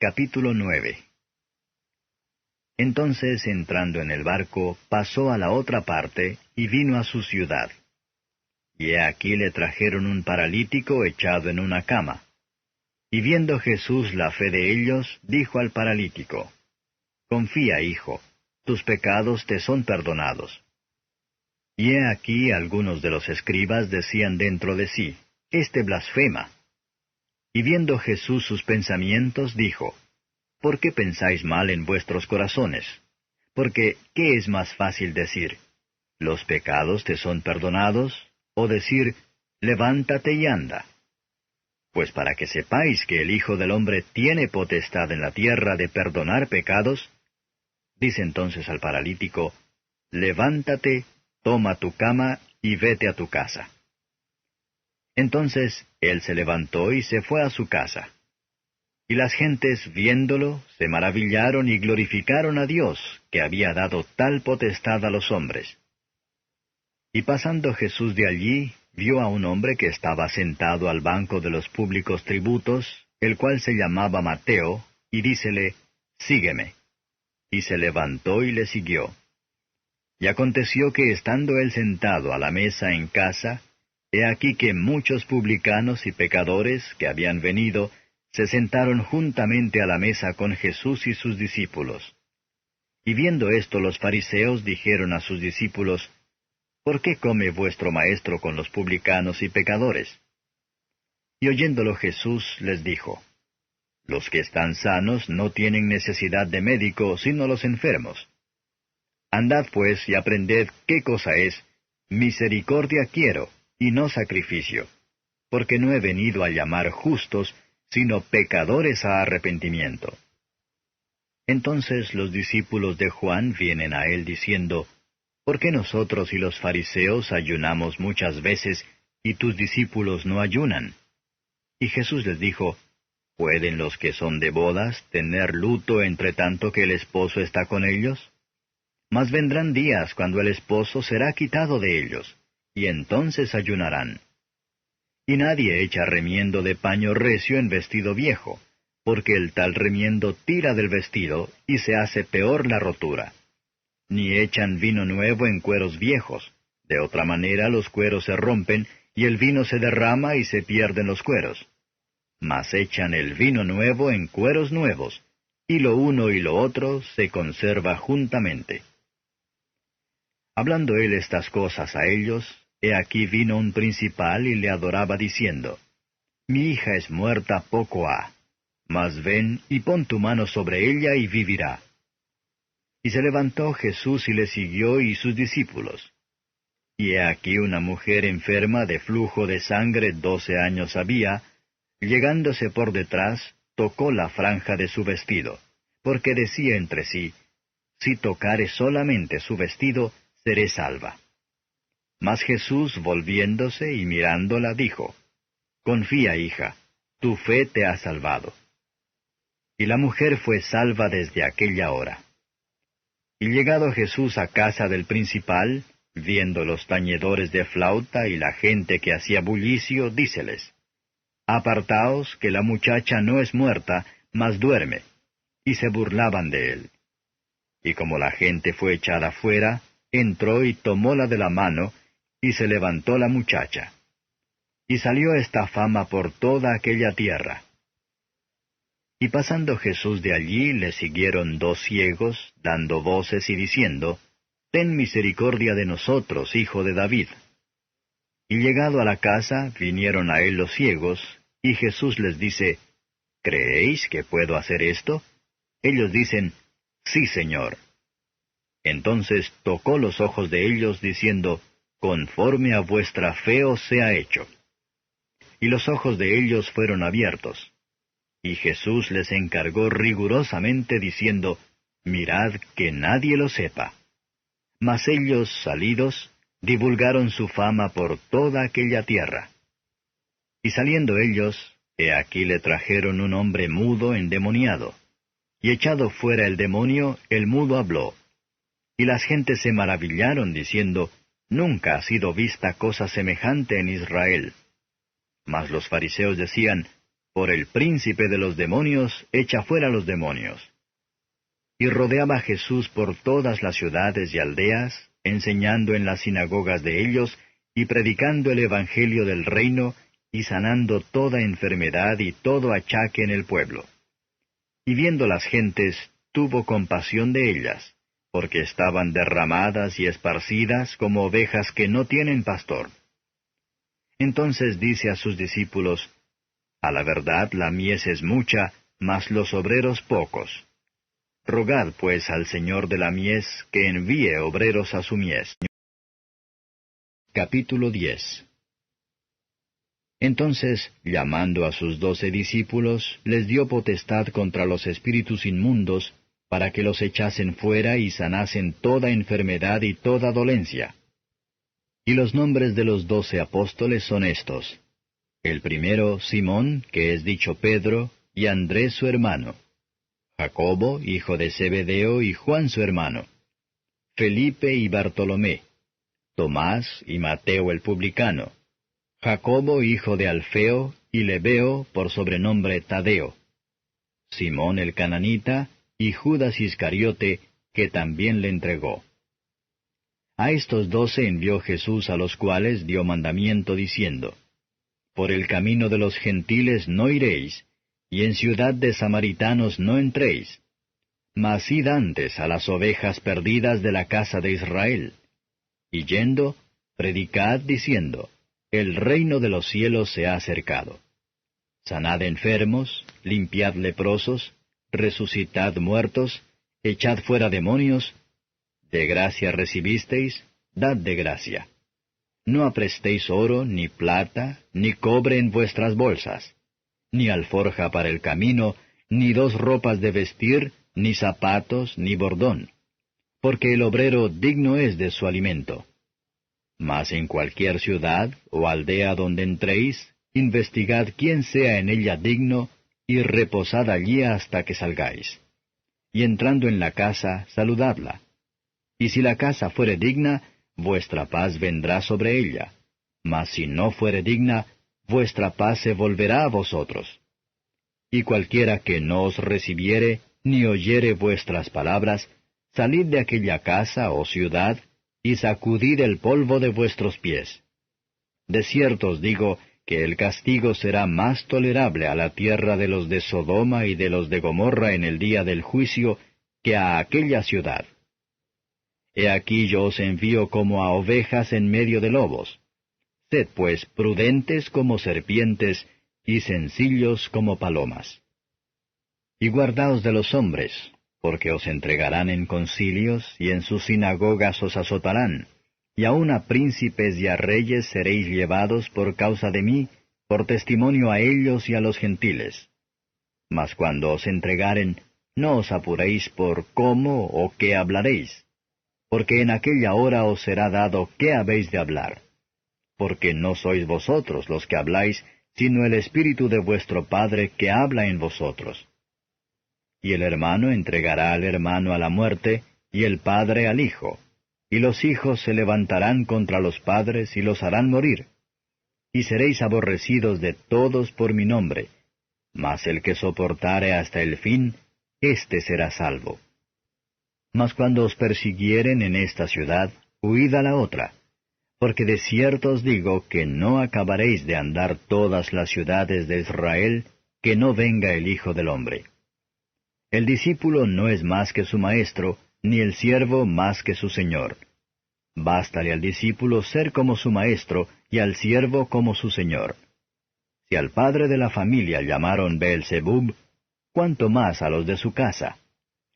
Capítulo 9. Entonces, entrando en el barco, pasó a la otra parte, y vino a su ciudad. Y he aquí le trajeron un paralítico echado en una cama. Y viendo Jesús la fe de ellos, dijo al paralítico, Confía, hijo, tus pecados te son perdonados. Y he aquí algunos de los escribas decían dentro de sí, Este blasfema. Y viendo Jesús sus pensamientos, dijo, ¿Por qué pensáis mal en vuestros corazones? Porque, ¿qué es más fácil decir? ¿Los pecados te son perdonados? O decir, levántate y anda. Pues para que sepáis que el Hijo del Hombre tiene potestad en la tierra de perdonar pecados, dice entonces al paralítico, levántate, toma tu cama y vete a tu casa. Entonces él se levantó y se fue a su casa. Y las gentes, viéndolo, se maravillaron y glorificaron a Dios, que había dado tal potestad a los hombres. Y pasando Jesús de allí, vio a un hombre que estaba sentado al banco de los públicos tributos, el cual se llamaba Mateo, y dícele, Sígueme. Y se levantó y le siguió. Y aconteció que estando él sentado a la mesa en casa, he aquí que muchos publicanos y pecadores que habían venido, se sentaron juntamente a la mesa con Jesús y sus discípulos. Y viendo esto los fariseos dijeron a sus discípulos, ¿Por qué come vuestro maestro con los publicanos y pecadores? Y oyéndolo Jesús les dijo, Los que están sanos no tienen necesidad de médico, sino los enfermos. Andad pues y aprended qué cosa es, misericordia quiero, y no sacrificio, porque no he venido a llamar justos, sino pecadores a arrepentimiento. Entonces los discípulos de Juan vienen a él diciendo, ¿Por qué nosotros y los fariseos ayunamos muchas veces, y tus discípulos no ayunan? Y Jesús les dijo, ¿Pueden los que son de bodas tener luto entre tanto que el esposo está con ellos? Mas vendrán días cuando el esposo será quitado de ellos, y entonces ayunarán. Y nadie echa remiendo de paño recio en vestido viejo, porque el tal remiendo tira del vestido, y se hace peor la rotura. Ni echan vino nuevo en cueros viejos, de otra manera los cueros se rompen, y el vino se derrama y se pierden los cueros. Mas echan el vino nuevo en cueros nuevos, y lo uno y lo otro se conserva juntamente. Hablando él estas cosas a ellos, he aquí vino un principal y le adoraba diciendo, Mi hija es muerta poco ha, mas ven y pon tu mano sobre ella y vivirá. Y se levantó Jesús y le siguió y sus discípulos. Y he aquí una mujer enferma de flujo de sangre 12 años había, llegándose por detrás, tocó la franja de su vestido, porque decía entre sí, Si tocare solamente su vestido, seré salva. Mas Jesús, volviéndose y mirándola, dijo, Confía, hija, tu fe te ha salvado. Y la mujer fue salva desde aquella hora. Y llegado Jesús a casa del principal, viendo los tañedores de flauta y la gente que hacía bullicio, díceles, Apartaos, que la muchacha no es muerta, mas duerme. Y se burlaban de él. Y como la gente fue echada fuera, entró y tomóla de la mano, y se levantó la muchacha. Y salió esta fama por toda aquella tierra. Y pasando Jesús de allí, le siguieron 2 ciegos, dando voces y diciendo, Ten misericordia de nosotros, hijo de David. Y llegado a la casa, vinieron a él los ciegos, y Jesús les dice, ¿Creéis que puedo hacer esto? Ellos dicen, Sí, Señor. Entonces tocó los ojos de ellos, diciendo, Conforme a vuestra fe os sea hecho. Y los ojos de ellos fueron abiertos. Y Jesús les encargó rigurosamente, diciendo, Mirad que nadie lo sepa. Mas ellos, salidos, divulgaron su fama por toda aquella tierra. Y saliendo ellos, he aquí le trajeron un hombre mudo endemoniado. Y echado fuera el demonio, el mudo habló. Y las gentes se maravillaron, diciendo, Nunca ha sido vista cosa semejante en Israel. Mas los fariseos decían, por el príncipe de los demonios, echa fuera los demonios. Y rodeaba Jesús por todas las ciudades y aldeas, enseñando en las sinagogas de ellos, y predicando el evangelio del reino, y sanando toda enfermedad y todo achaque en el pueblo. Y viendo las gentes, tuvo compasión de ellas, porque estaban derramadas y esparcidas como ovejas que no tienen pastor. Entonces dice a sus discípulos, A la verdad la mies es mucha, mas los obreros pocos. Rogad pues al Señor de la mies que envíe obreros a su mies. Capítulo 10. Entonces, llamando a sus 12 discípulos, les dio potestad contra los espíritus inmundos, para que los echasen fuera y sanasen toda enfermedad y toda dolencia. Y los nombres de los 12 apóstoles son estos: el primero, Simón, que es dicho Pedro, y Andrés su hermano; Jacobo, hijo de Zebedeo, y Juan su hermano; Felipe y Bartolomé; Tomás y Mateo el publicano; Jacobo, hijo de Alfeo, y Lebeo, por sobrenombre Tadeo; Simón el cananita, y Judas Iscariote, que también le entregó. A estos 12 envió Jesús, a los cuales dio mandamiento diciendo: Por el camino de los gentiles no iréis, y en ciudad de samaritanos no entréis, mas id antes a las ovejas perdidas de la casa de Israel. Y yendo, predicad diciendo: El reino de los cielos se ha acercado. Sanad enfermos, limpiad leprosos, resucitad muertos, echad fuera demonios. De gracia recibisteis, dad de gracia. No aprestéis oro, ni plata, ni cobre en vuestras bolsas, ni alforja para el camino, ni 2 ropas de vestir, ni zapatos, ni bordón, porque el obrero digno es de su alimento. Mas en cualquier ciudad o aldea donde entréis, investigad quién sea en ella digno, y reposad allí hasta que salgáis. Y entrando en la casa, saludadla. Y si la casa fuere digna, vuestra paz vendrá sobre ella. Mas si no fuere digna, vuestra paz se volverá a vosotros. Y cualquiera que no os recibiere, ni oyere vuestras palabras, salid de aquella casa o ciudad, y sacudid el polvo de vuestros pies. De cierto os digo que el castigo será más tolerable a la tierra de los de Sodoma y de los de Gomorra en el día del juicio, que a aquella ciudad. He aquí yo os envío como a ovejas en medio de lobos. Sed pues prudentes como serpientes, y sencillos como palomas. Y guardaos de los hombres, porque os entregarán en concilios, y en sus sinagogas os azotarán, y aun a príncipes y a reyes seréis llevados por causa de mí, por testimonio a ellos y a los gentiles. Mas cuando os entregaren, no os apuréis por cómo o qué hablaréis, porque en aquella hora os será dado qué habéis de hablar. Porque no sois vosotros los que habláis, sino el Espíritu de vuestro Padre que habla en vosotros. Y el hermano entregará al hermano a la muerte, y el padre al hijo. Y los hijos se levantarán contra los padres y los harán morir. Y seréis aborrecidos de todos por mi nombre, mas el que soportare hasta el fin, éste será salvo. Mas cuando os persiguieren en esta ciudad, huid a la otra, porque de cierto os digo que no acabaréis de andar todas las ciudades de Israel, que no venga el Hijo del Hombre. El discípulo no es más que su maestro, ni el siervo más que su señor. Bástale al discípulo ser como su maestro, y al siervo como su señor. Si al padre de la familia llamaron Beelzebub, cuánto más a los de su casa.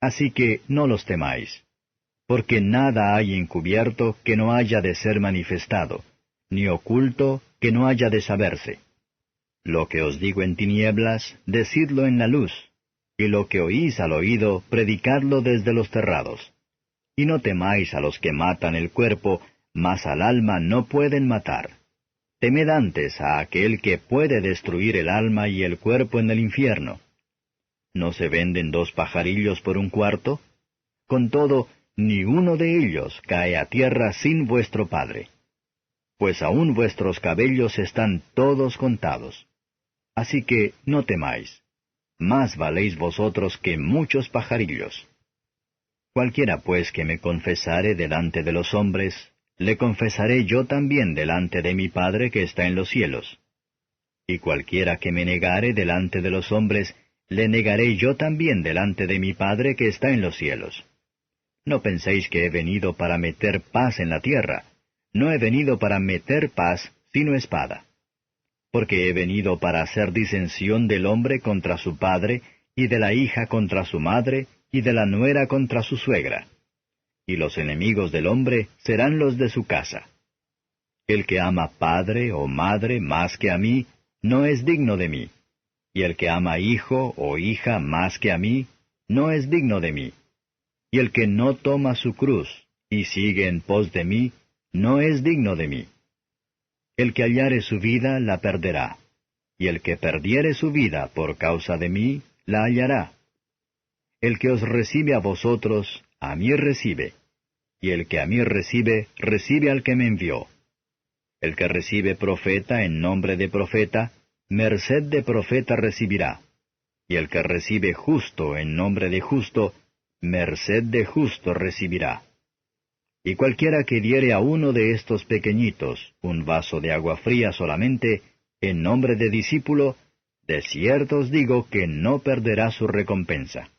Así que no los temáis. Porque nada hay encubierto que no haya de ser manifestado, ni oculto que no haya de saberse. Lo que os digo en tinieblas, decidlo en la luz, y lo que oís al oído, predicadlo desde los terrados. Y no temáis a los que matan el cuerpo, mas al alma no pueden matar. Temed antes a aquel que puede destruir el alma y el cuerpo en el infierno. ¿No se venden 2 pajarillos por un cuarto? Con todo, ni uno de ellos cae a tierra sin vuestro Padre. Pues aún vuestros cabellos están todos contados. Así que no temáis. Más valéis vosotros que muchos pajarillos. Cualquiera pues que me confesare delante de los hombres, le confesaré yo también delante de mi Padre que está en los cielos. Y cualquiera que me negare delante de los hombres, le negaré yo también delante de mi Padre que está en los cielos. No penséis que he venido para meter paz en la tierra. No he venido para meter paz, sino espada. Porque he venido para hacer disensión del hombre contra su padre, y de la hija contra su madre, y de la nuera contra su suegra. Y los enemigos del hombre serán los de su casa. El que ama padre o madre más que a mí, no es digno de mí. Y el que ama hijo o hija más que a mí, no es digno de mí. Y el que no toma su cruz, y sigue en pos de mí, no es digno de mí. El que hallare su vida, la perderá. Y el que perdiere su vida por causa de mí, la hallará. El que os recibe a vosotros, a mí recibe. Y el que a mí recibe, recibe al que me envió. El que recibe profeta en nombre de profeta, merced de profeta recibirá. Y el que recibe justo en nombre de justo, merced de justo recibirá. Y cualquiera que diere a uno de estos pequeñitos un vaso de agua fría solamente, en nombre de discípulo, de cierto os digo que no perderá su recompensa.